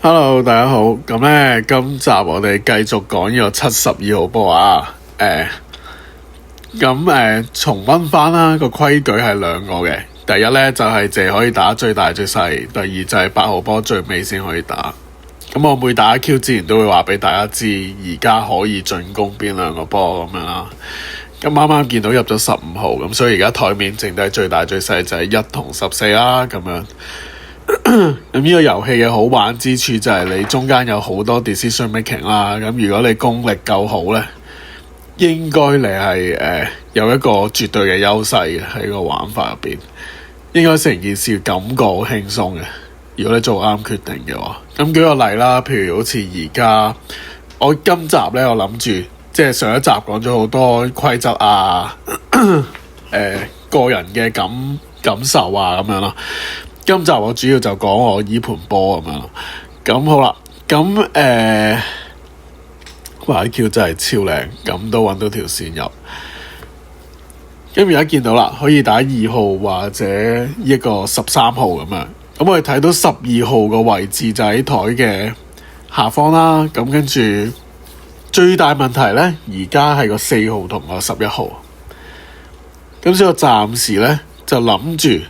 Hello，大家好。咁咧，今集我哋繼續講呢個72號波啊。重溫翻啦，個規矩係兩個嘅。第一咧就係淨係可以打最大最細，第二就係8號波最尾先可以打。咁我每打 Q 之前都會話俾大家知，而家可以進攻邊兩個波咁樣啦。咁啱啱見到入咗15號，咁所以而家台面剩低最大最細就係1同14啦，咁樣。咁呢個遊戲嘅好玩之處就係你中間有好多 decision making 啦。咁如果你功力夠好呢，應該你係有一個絕對嘅優勢嘅喺個玩法入邊。應該成件事感覺好輕鬆嘅。如果你做啱決定嘅話，咁舉個例啦，譬如好似而家我今集呢，我諗住即係上一集講咗好多規則啊，個人嘅感受啊咁樣啦。今集我主要就講我依盤波咁樣咯。咁好啦，咁哇啲 Q 真係超靚，咁都揾到條線入。咁而家見到啦，可以打2號或者一個13號咁樣。咁我哋睇到12號個位置就喺台嘅下方啦。咁跟住最大問題呢，而家係個4號同個11號。咁所以我暫時呢，就諗住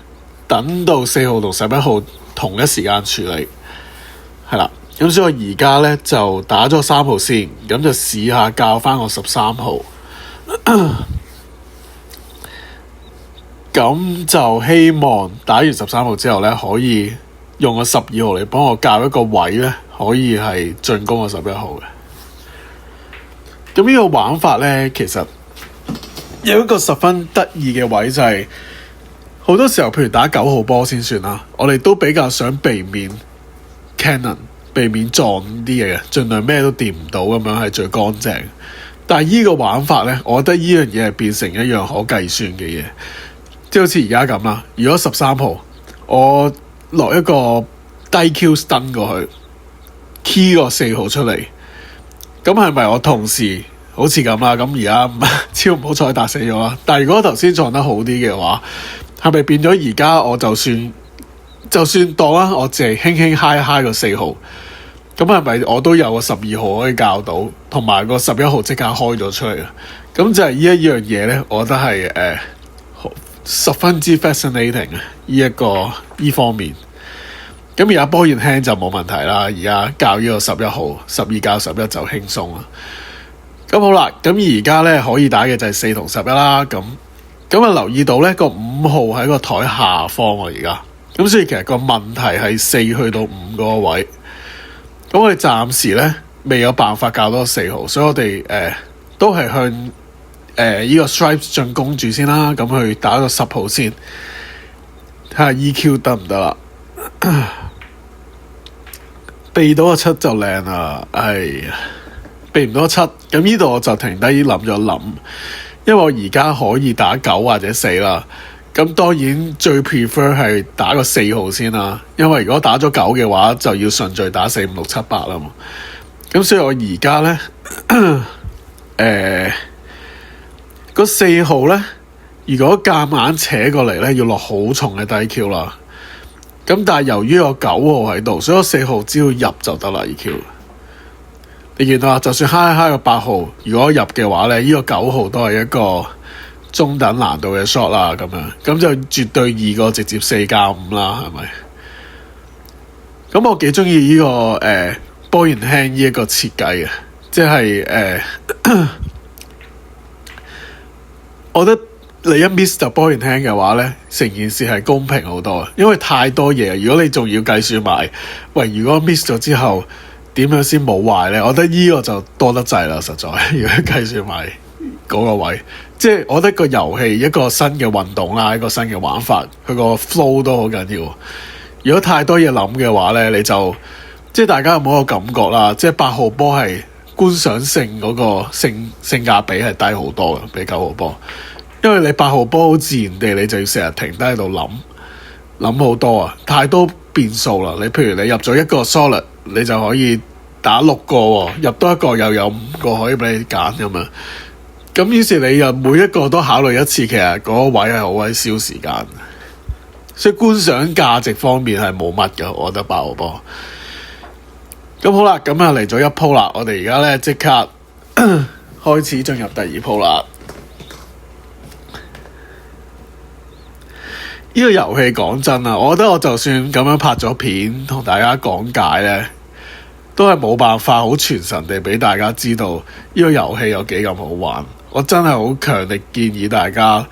等到4號同11號同一時間處理，係啦。咁所以我而家呢，就打咗3號先，咁就試下教翻個13號。咁就希望打完13號之後呢，可以用個12號嚟幫我教一個位呢，可以係進攻個11號嘅。咁呢個玩法呢，其實有一個十分得意嘅位就係，好多時候，譬如打9號波先算啦，我哋都比較想避免 cannon， 避免撞啲嘢嘅，盡量咩都掂唔到咁樣係最乾淨。但係依個玩法呢，我覺得依樣嘢係變成一樣可計算嘅嘢，即係好似而家咁啦。如果13號我落一個低 Q stun 過去 key 個4號出嚟，咁係咪我同時好似咁啦？咁而家超唔好彩打死咗啦。但係如果頭先撞得好啲嘅話，係咪變咗而家我就算當啦，我淨係輕輕嗨個4號，咁係咪我都有個12號可以教到，同埋個11號即刻開咗出嚟？咁就係呢一樣嘢呢，我覺得係十分之 fascinating 啊！呢方面，咁而家波完輕就冇問題啦。而家教呢個11號，12教11就輕鬆啦。咁好啦，咁而家呢，可以打嘅就係4同11啦。咁留意到呢個5號喺個台下方喎，而家咁所以其實個問題係4去到5個位。咁我哋暫時呢，未有辦法教到4號，所以我哋都係向呢個 stripes 進攻住先啦。咁去打個10號先，睇下 EQ 得唔得啦。避到個7就靚啦，避唔到個7，咁呢度我就停低諗咗諗，因為我而家可以打9或者4啦。咁當然最 prefer 係打個4號先啦，因為如果打咗9嘅話，就要順序打4、5、6、7、8啦嘛。咁所以我而家呢，個4號呢，如果夾硬扯過嚟呢，要落好重嘅低 Q 啦。咁但係由於有9號喺度，所以我4號只要入就得啦。EQ 你見到啊，就算嗨個8號，如果入嘅話呢，呢個9號都係一個中等難度嘅 shot 啦。咁樣咁就絕對易過直接4加5啦，係咪？咁我幾中意呢個ball in hand 呢一個設計嘅，即係我覺得你一 miss 就 ball in hand 嘅話呢，成件事係公平好多，因為太多嘢。如果你仲要計算埋，喂，如果 miss 咗之後點樣先冇壞呢？我覺得呢個就多得滯啦，實在。如果計算埋嗰個位，即係我覺得個遊戲一個新嘅運動啦，一個新嘅玩法，佢個 flow 都好緊要。如果太多嘢諗嘅話呢，你就即係大家有冇個感覺啦？即係8號波係觀賞性嗰個性價比係低好多嘅，比9號波。因為你8號波好自然地，你就要成日停低喺度諗好多啊，太多變數啦。你譬如你入咗一個 solid，你就可以打6個喎，入多一個又有5個可以俾你揀咁樣。咁於是你又每一個都考慮一次，其實嗰個位係好鬼燒時間。所以觀賞價值方面係冇乜嘅，我覺得8號波。咁好啦，咁啊嚟咗一鋪啦，我哋而家咧即刻開始進入第二鋪啦。呢個遊戲講真啊，我覺得我就算咁樣拍咗片同大家講解咧，都係冇辦法好傳神地俾大家知道呢個遊戲有幾咁好玩。我真係好強烈建議大家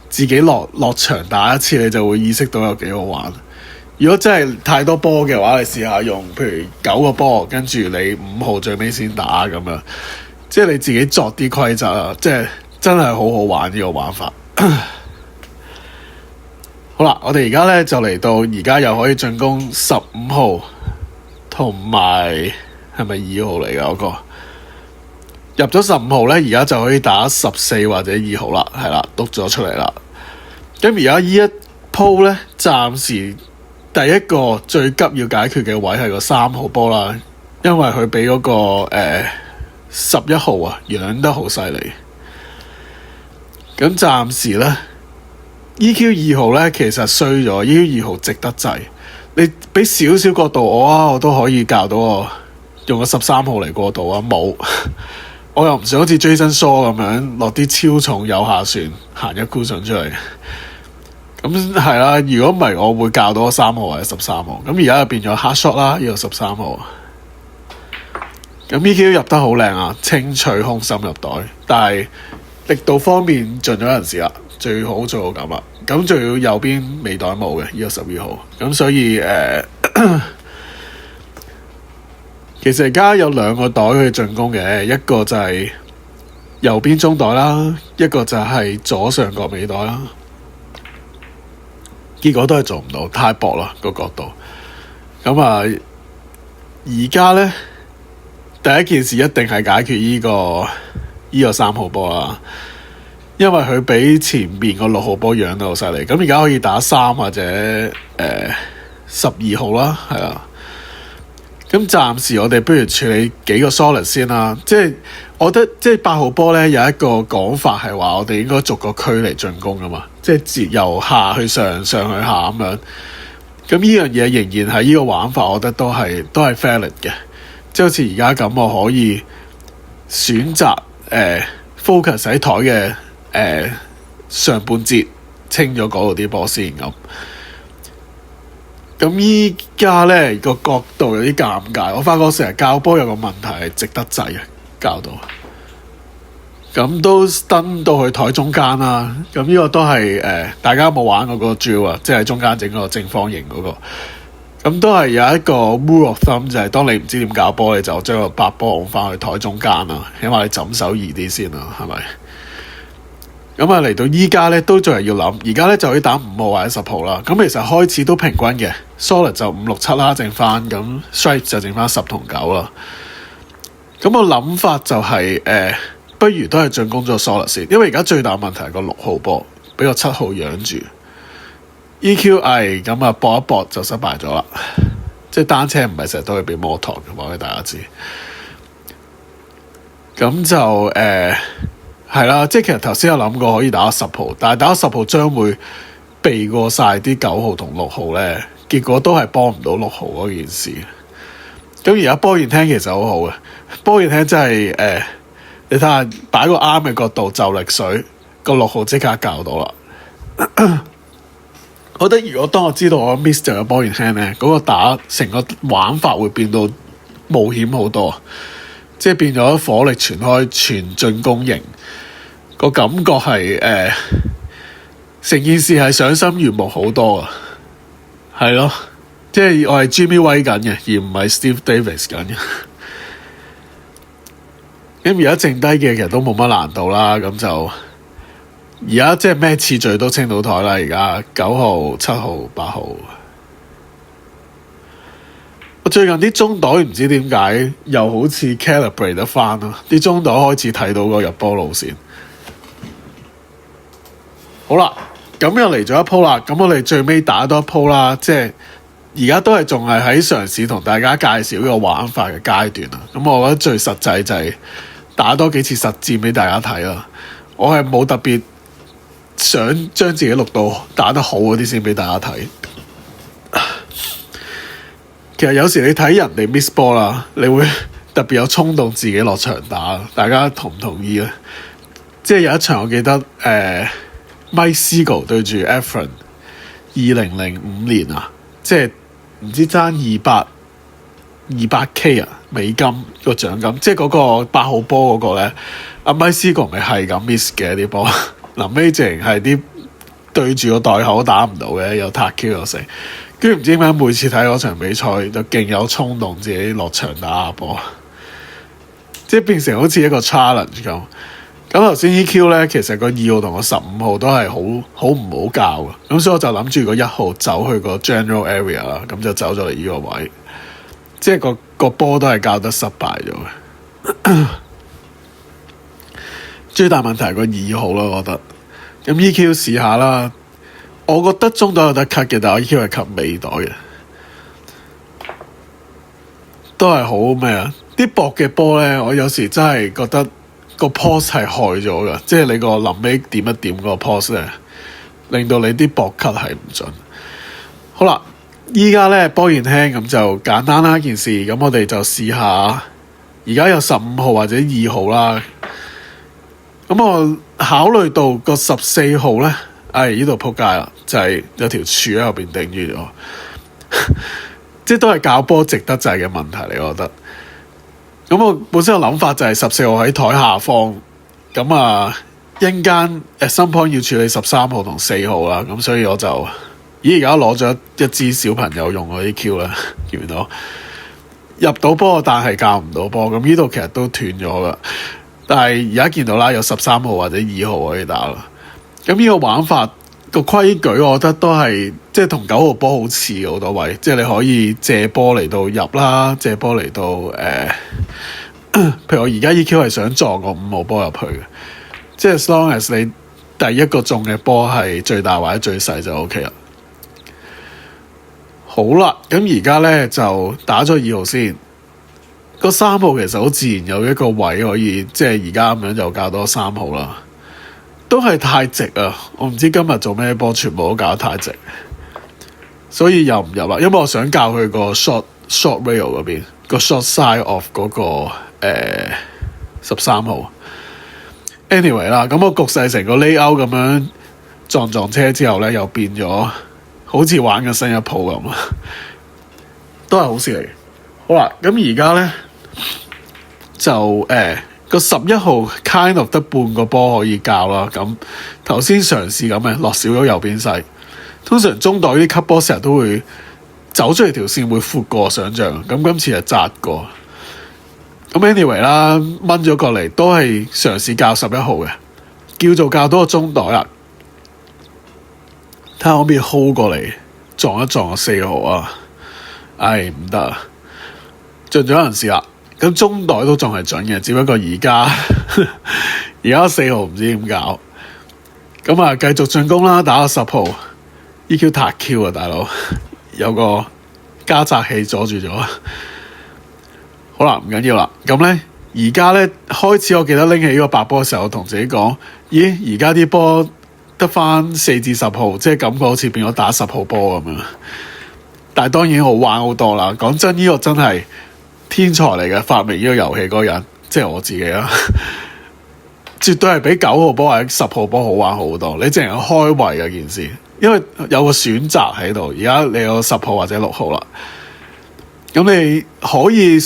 自己落場打一次，你就會意識到有幾好玩。如果真係太多波嘅話，你試下用譬如9個波，跟住你5號最尾先打咁樣，即係你自己作啲規則啊，即係真係好好玩呢個玩法。好啦，我哋而家咧就嚟到而家又可以進攻15號同埋係咪2號嚟㗎嗰個？入咗15號咧，而家就可以打14或者2號啦，係啦，篤咗出嚟啦。咁而家呢一鋪咧，暫時第一個最急要解決嘅位係個3號波啦，因為佢俾嗰個11號啊養得好犀利。咁暫時咧 EQ 2號咧其實衰咗 ，EQ 2號值得滯。你俾少少角度我都可以教到我用個13號嚟過渡啊，冇。我又唔想好似 Jason Shaw 咁樣落啲超重有下旋行一 cushion 出嚟。咁係啦，如果唔係我會教到個3號或者13號。咁而家就變咗 hard shot 啦，呢個13號。咁 EQ 入得好靚啊，清脆空心入袋，但係力度方面盡咗人事啦，最好做到咁啦。咁仲要右邊尾袋冇嘅呢個12號。咁所以其實而家有2個袋去進攻嘅，一個就係右邊中袋啦，一個就係左上角尾袋啦。結果都係做唔到，太薄啦個角度。咁啊，而家咧第一件事一定係解決呢個3號波啦，因為佢比前面個6號波養得好犀利。咁而家可以打3或者12號啦，係啊。咁暫時我哋不如處理幾個 solid 先啦。即係我覺得即係8號波咧有一個講法係話我哋應該逐個區嚟進攻噶嘛，即係由下去上，上去下咁樣。咁呢樣嘢仍然係呢個玩法，我覺得都係 valid 嘅。即係好似而家咁，我可以選擇focus 喺台嘅上半節清咗嗰度啲波先咁。咁依家咧個角度有啲尷尬，我發覺成日教波有個問題係值得滯嘅，教到咁都登到去台中間啦。咁呢個都係大家有冇玩過嗰個 drill 啊？即係中間整個正方形嗰個。咁都係有一個 rule of thumb，就係當你唔知點搞波，你就將個白波按翻去台中間啦，起碼你枕手易啲先啦，係咪？咁啊嚟到依家咧都仲係要諗，而家咧就可以打5號或者10號啦。咁其實開始都平均嘅 ，solid 就5、6、7啦，剩翻咁 strike 就剩翻10同9啦。咁我諗法就係不如都係進攻咗 solid 先，因為而家最大問題係個6號波俾個7號養住 EQI， 咁啊搏一搏就失敗咗啦。即係單車唔係成日都會俾摩托嘅，話俾大家知。咁就係啦，即係其實頭先有諗過可以打10號，但係打10號將會避過晒啲9號同6號咧，結果都係幫唔到6號嗰件事。咁而家波現聽其實好好嘅，波現聽真係你睇下擺個啱嘅角度就力水，個6號即刻教到啦。我覺得如果當我知道我 miss 就有波現聽咧，嗰個打成個玩法會變到冒險好多，即係變咗火力全開全進攻型。個感覺係成件事係賞心悅目好多啊，係咯，即係我係 Jimmy White 緊嘅，而唔係 Steve Davis 緊嘅。咁而家剩低嘅其實都冇乜難度啦，咁就而家即係咩次序都清到台啦。而家9號、7號、8號，我最近啲中袋唔知點解又好似 calibrate 得翻咯，啲中袋開始睇到個入波路線。好啦，咁又嚟咗一鋪啦，咁我哋最尾打多一鋪啦，即係而家都係仲係喺嘗試同大家介紹呢個玩法嘅階段啊。咁我覺得最實際就係打多幾次實戰俾大家睇啦。我係冇特別想將自己錄到打得好嗰啲先俾大家睇。其實有時你睇人哋 miss 波啦，你會特別有衝動自己落場打。大家同唔同意咧？即係有一場我記得Mike Seagull 對住 Efren 2005年啊，即係唔知爭200K 啊美金個獎金，即係嗰個8號波嗰個咧，阿 Mike Seagull 咪係咁 miss 嘅啲波，臨尾淨係啲對住個袋口打唔到嘅，又撻 Q 又成，跟住唔知點解每次睇嗰場比賽就勁有衝動自己落場打下波，即係變成好似一個 challenge 咁。咁頭先 EQ 咧，其實個2號同個15號都係好唔好教嘅，咁所以我就諗住個1號走去個 general area 啦，咁就走咗嚟呢個位，即係個波都係教得失敗咗嘅。最大問題係個2號啦，我覺得。咁 EQ 試下啦，我覺得中袋有得 cut 嘅，但係 EQ 係 cut 尾袋嘅，都係好咩啊？啲薄嘅波咧，我有時真係覺得個 pose 係害咗㗎，即係你個臨尾點一點個 pose 咧，令到你啲薄 cut 係唔準。好啦，依家咧波現輕，咁就簡單啦件事。咁我哋就試下，而家有15號或者2號啦。咁我考慮到個14號咧，呢度撲街啦，就係有條柱喺後邊頂住咗，即係都係教波值得滯嘅問題嚟，我覺得。咁我本身個諗法就係14號喺台下方，咁一陣間at some point要處理13號同4號啦，咁所以我就而家攞咗一支小朋友用嗰啲 Q 啦，見唔到入到波，但係教唔到波，咁呢度其實都斷咗噶。但係而家見到啦，有13號或者2號可以打啦。咁呢個玩法個規矩，我覺得都係即係同9號波好似好多位，即係你可以借波嚟到入啦，借波嚟到譬如我而家 EQ 係想撞個5號波入去嘅，即係 as long as 你第一個中嘅波係最大或者最細就 OK 啦。好啦，咁而家咧就打咗2號先。個3號其實好自然有一個位可以，即係而家咁樣就教多3號啦，都係太直啊！我唔知今日做咩波，全部都教得太直，所以入唔入啦？因為我想教佢個 short rail 嗰邊個 short side of 嗰個13號。anyway 啦，咁我局勢成個 layout 咁樣撞車之後咧，又變咗好似玩緊新一鋪咁，都係好事嚟。好啦，咁而家咧就個11號 kind of 得半個波可以教啦。咁頭先嘗試咁嘅落少咗右邊細，通常中袋啲 cut 波成日都會走出嚟條線會闊過想像，咁今次係窄過。咁 anyway 啦，掹咗過嚟都係嘗試教11號嘅，叫做教到個中袋啦。睇下可唔可以 hold 過嚟撞一撞個4號啊？唔得啊！盡咗人事啦，咁中袋都仲係準嘅，只不過而家4號唔知點搞，咁繼續進攻啦，打個10號 EQ 撻 Q 啊，大佬有個加窄器阻住咗。好啦，唔緊要啦，咁咧而家咧開始，我記得拎起呢個白波嘅時候，我同自己講：咦，而家啲波得翻4至10號，即係感覺好似變咗打10號波咁樣。但係當然好玩好多啦。講真，呢個真係天才嚟嘅，發明呢個遊戲嗰個人，即係我自己啦，絕對係比9號波或者10號波好玩好多。你淨係開胃嘅件事，因為有個選擇喺度。而家你有10號或者6號啦，咁你可以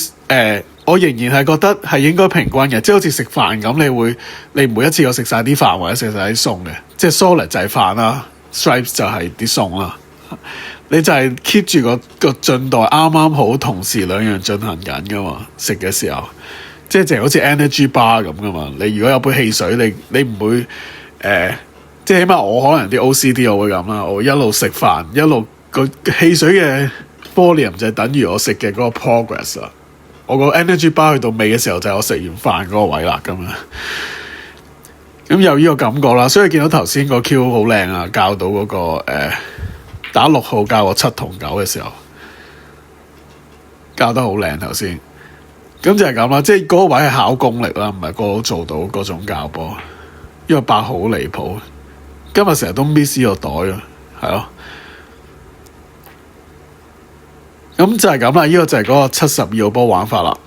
我仍然係覺得係應該平均嘅，即係好似食飯咁，你唔會一次過食晒啲飯或者食晒啲餸嘅，即係 solid 就係飯啦 ，stripes 就係啲餸啦。你就係 keep 住個進度啱啱好，同時兩樣進行緊噶嘛。食嘅時候，即係淨係好似 energy bar 咁噶嘛。你如果有杯汽水，你唔會即係起碼我可能啲 OCD 我會咁啦。我一路食飯，一路個汽水嘅 volume 就係等於我食嘅嗰個 progress 啦。我個 energy bar 去到尾嘅時候就係我食完飯嗰個位啦，咁樣。咁有呢個感覺啦，所以見到頭先個 Q 好靚啊，教到嗰個打6號教我7同9嘅時候，教得好靚頭先。咁就係咁啦，即係嗰個位係考功力啦，唔係個個做到嗰種教波。因為8號好離譜，今日成日都 miss 個袋啊，係咯。咁就係咁啦，呢個就係嗰個72號波玩法啦。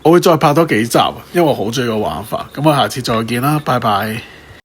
我會再拍多幾集，因為我好中意個玩法。咁我下次再見啦，拜拜。